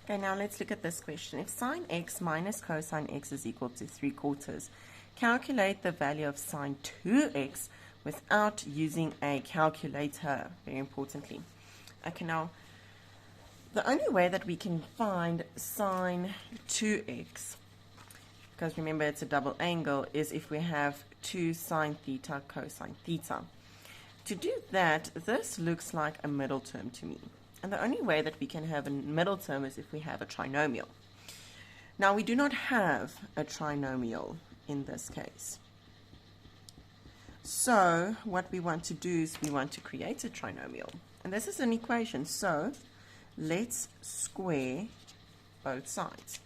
Okay, now let's look at this question. If sine x minus cosine x is equal to 3/4, calculate the value of sine 2x without using a calculator, very importantly. Okay, now, the only way that we can find sine 2x, because remember it's a double angle, is if we have 2 sine theta cosine theta. To do that, this looks like a middle term to me. And the only way that we can have a middle term is if we have a trinomial. Now, we do not have a trinomial in this case. So, what we want to do is we want to create a trinomial. And this is an equation, so let's square both sides.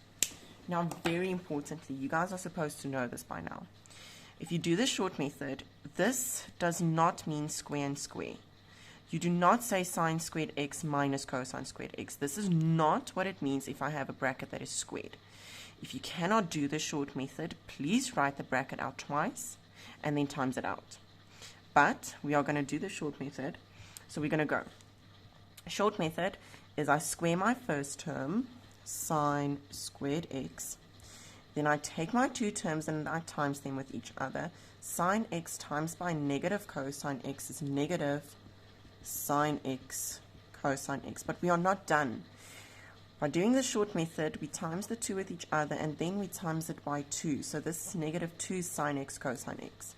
Now, very importantly, you guys are supposed to know this by now. If you do the short method, this does not mean square and square. You do not say sine squared x minus cosine squared x. This is not what it means if I have a bracket that is squared. If you cannot do the short method, please write the bracket out twice and then times it out. But we are going to do the short method. So we're going to go. Short method is I square my first term, sine squared x. Then I take my two terms and I times them with each other. Sine x times by negative cosine x is negative sine x cosine x. But we are not done. By doing the short method, we times the two with each other and then we times it by 2. So this is negative 2 sine x cosine x.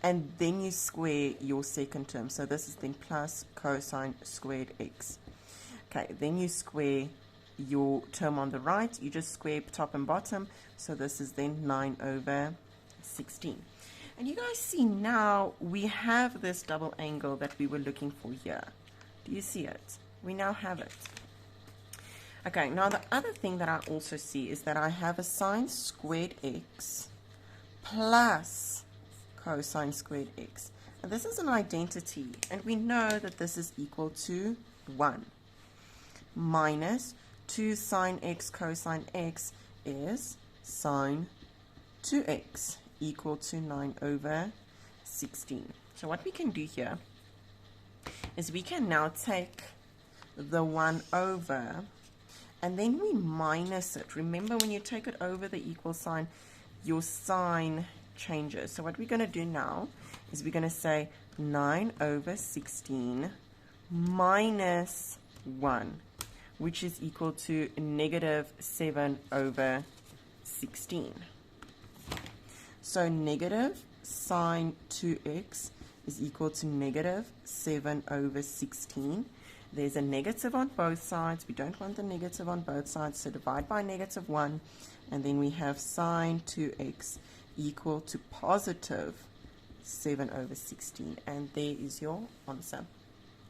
And then you square your second term. So this is then plus cosine squared x. Okay, then you square your term on the right. You just square top and bottom. So this is then 9 over 16. And you guys see now we have this double angle that we were looking for here. Do you see it? We now have it. Okay, now the other thing that I also see is that I have a sine squared x plus cosine squared x. And this is an identity, and we know that this is equal to 1 minus 2 sine x cosine x is sine 2x equal to 9 over 16. So what we can do here is we can now take the 1 over and then we minus it. Remember, when you take it over the equal sign, your sign changes. So what we're going to do now is we're going to say 9 over 16 minus 1, which is equal to negative 7 over 16. So negative sine 2x is equal to negative 7 over 16. There's a negative on both sides. We don't want the negative on both sides, so divide by negative 1. And then we have sine 2x equal to positive 7 over 16. And there is your answer.